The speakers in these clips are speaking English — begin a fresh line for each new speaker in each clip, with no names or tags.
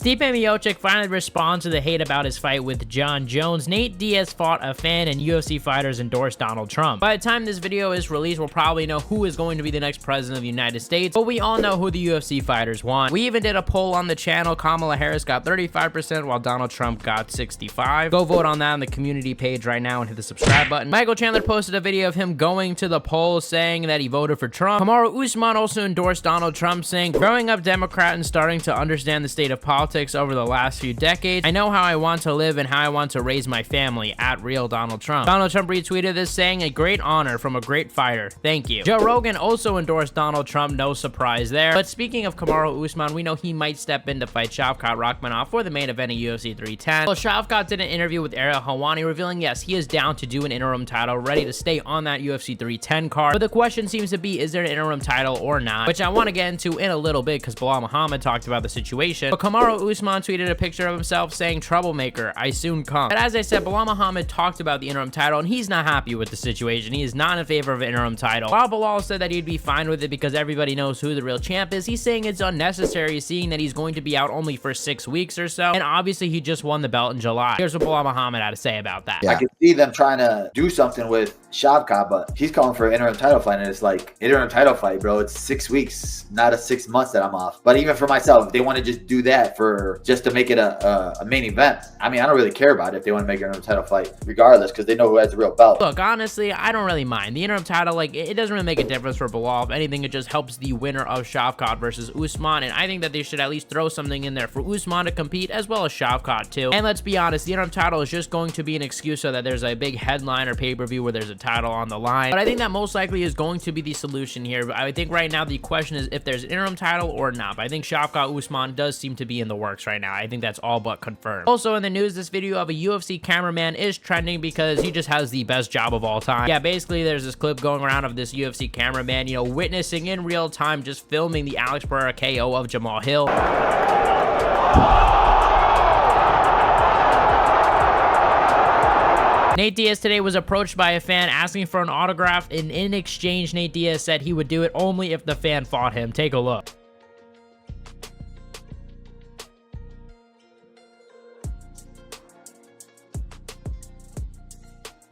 Stipe Miocic finally responds to the hate about his fight with Jon Jones. Nate Diaz fought a fan, and UFC fighters endorsed Donald Trump. By the time this video is released, we'll probably know who is going to be the next president of the United States, but we all know who the UFC fighters want. We even did a poll on the channel. Kamala Harris got 35%, while Donald Trump got 65%. Go vote on that on the community page right now and hit the subscribe button. Michael Chandler posted a video of him going to the poll saying that he voted for Trump. Kamaru Usman also endorsed Donald Trump, saying, "Growing up Democrat and starting to understand the state of politics over the last few decades, I know how I want to live and how I want to raise my family, at real Donald Trump." Donald Trump retweeted this, saying, "A great honor from a great fighter. Thank you." Joe Rogan also endorsed Donald Trump, no surprise there. But speaking of Kamaru Usman, we know he might step in to fight Shavkat Rakhmonov for the main event of UFC 310. Well, Shavkat did an interview with Ariel Helwani, revealing yes, he is down to do an interim title, ready to stay on that UFC 310 card. But the question seems to be, is there an interim title or not? Which I want to get into in a little bit, because Belal Muhammad talked about the situation. But Kamaru Usman tweeted a picture of himself saying, "Troublemaker, I soon come." But as I said, Belal Muhammad talked about the interim title, and he's not happy with the situation. He is not in favor of an interim title. While Belal said that he'd be fine with it because everybody knows who the real champ is, he's saying it's unnecessary, seeing that he's going to be out only for 6 weeks or so, and obviously he just won the belt in July. Here's what Belal Muhammad had to say about that.
Yeah. I can see them trying to do something with Shavkat, but he's calling for an interim title fight, and it's like, interim title fight, bro. It's 6 weeks, not a 6 months that I'm off. But even for myself, if they want to just do that for just to make it a main event, I mean, I don't really care about it if they want to make an interim title fight, regardless, because they know who has the real belt.
Look, honestly, I don't really mind. The interim title, like, it doesn't really make a difference for Belal. If anything, it just helps the winner of Shavkat versus Usman, and I think that they should at least throw something in there for Usman to compete, as well as Shavkat too. And let's be honest, the interim title is just going to be an excuse so that there's a big headline or pay-per-view where there's a title on the line. But I think that most likely is going to be the solution here. I think right now the question is if there's an interim title or not. But I think Shavkat Usman does seem to be in the works right now. I think that's all but confirmed. Also in the news, this video of a UFC cameraman is trending because he just has the best job of all time. Yeah, basically there's this clip going around of this UFC cameraman, you know, witnessing in real time, just filming the Alex Pereira KO of Jamal Hill. Nate Diaz today was approached by a fan asking for an autograph, and in exchange, Nate Diaz said he would do it only if the fan fought him. Take a look.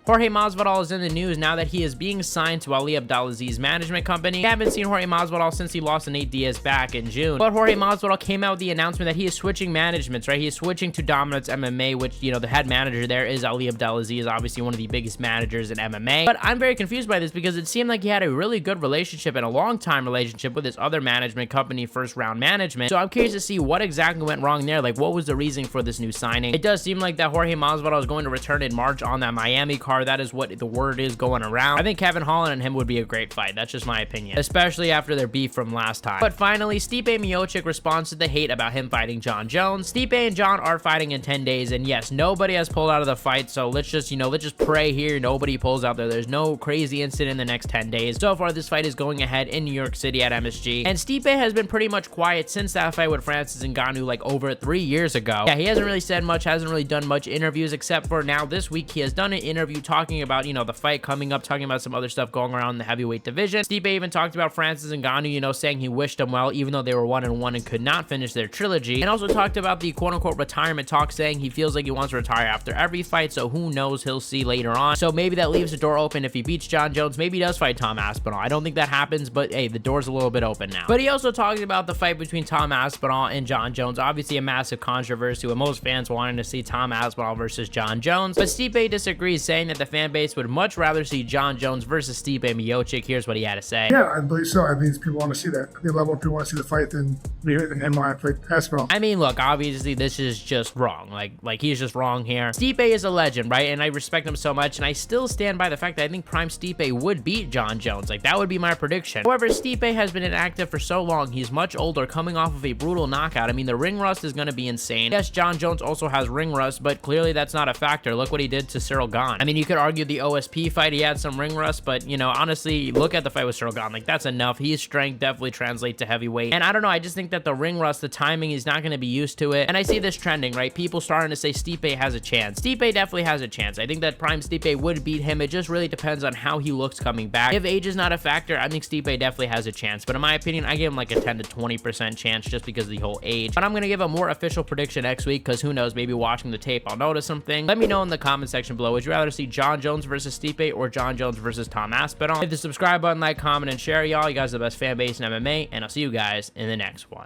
Jorge Masvidal is in the news now that he is being signed to Ali Abdeliziz management company. We haven't seen Jorge Masvidal since he lost to Nate Diaz back in June. But Jorge Masvidal came out with the announcement that he is switching managements, right? He is switching to Dominance MMA, which, you know, the head manager there is Ali Abdeliziz, obviously one of the biggest managers in MMA. But I'm very confused by this because it seemed like he had a really good relationship and a long-time relationship with his other management company, First Round Management. So I'm curious to see what exactly went wrong there. Like, what was the reason for this new signing? It does seem like that Jorge Masvidal is going to return in March on that Miami card. That is what the word is going around. I think Kevin Holland and him would be a great fight. That's just my opinion, especially after their beef from last time. But finally, Stipe Miocic responds to the hate about him fighting Jon Jones. Stipe and Jon are fighting in 10 days, and yes, nobody has pulled out of the fight, so let's just, you know, let's just pray here nobody pulls out there. There's no crazy incident in the next 10 days. So far, this fight is going ahead in New York City at MSG, and Stipe has been pretty much quiet since that fight with Francis Ngannou like over 3 years ago. Yeah, he hasn't really said much, hasn't really done much interviews, except for now this week he has done an interview talking about, you know, the fight coming up, talking about some other stuff going around in the heavyweight division. Stipe even talked about Francis Ngannou, you know, saying he wished him well, even though they were 1-1 and could not finish their trilogy, and also talked about the quote-unquote retirement talk, saying he feels like he wants to retire after every fight, so who knows, he'll see later on. So maybe that leaves the door open. If he beats Jon Jones, maybe he does fight Tom Aspinall. I don't think that happens, but hey, the door's a little bit open now. But he also talked about the fight between Tom Aspinall and Jon Jones, obviously a massive controversy with most fans wanting to see Tom Aspinall versus Jon Jones, but Stipe disagrees, saying that the fan base would much rather see Jon Jones versus Stipe Miocic. Here's what he had to say.
Yeah, I believe so. I think people want to see that. I think a lot more people want to see the fight than me and my fight Aspinall.
I mean, look, obviously this is just wrong. Like he's just wrong here. Stipe is a legend, right? And I respect him so much, and I still stand by the fact that I think Prime Stipe would beat Jon Jones. Like, that would be my prediction. However, Stipe has been inactive for so long. He's much older, coming off of a brutal knockout. I mean, the ring rust is going to be insane. Yes, Jon Jones also has ring rust, but clearly that's not a factor. Look what he did to Cyril Gane. I mean, you could argue the OSP fight, he had some ring rust, but, you know, honestly, look at the fight with Cyril Gane. Like, that's enough. His strength definitely translates to heavyweight. And I don't know, I just think that the ring rust, the timing, he's not going to be used to it. And I see this trending, right? People starting to say Stipe has a chance. Stipe definitely has a chance. I think that prime Stipe would beat him. It just really depends on how he looks coming back. If age is not a factor, I think Stipe definitely has a chance. But in my opinion, I give him like a 10 to 20% chance just because of the whole age. But I'm going to give a more official prediction next week because who knows, maybe watching the tape, I'll notice something. Let me know in the comment section below. Would you rather see Jon Jones versus Stipe or Jon Jones versus Tom Aspinall? Hit the subscribe button, like, comment, and share, y'all. You guys are the best fan base in MMA, and I'll see you guys in the next one.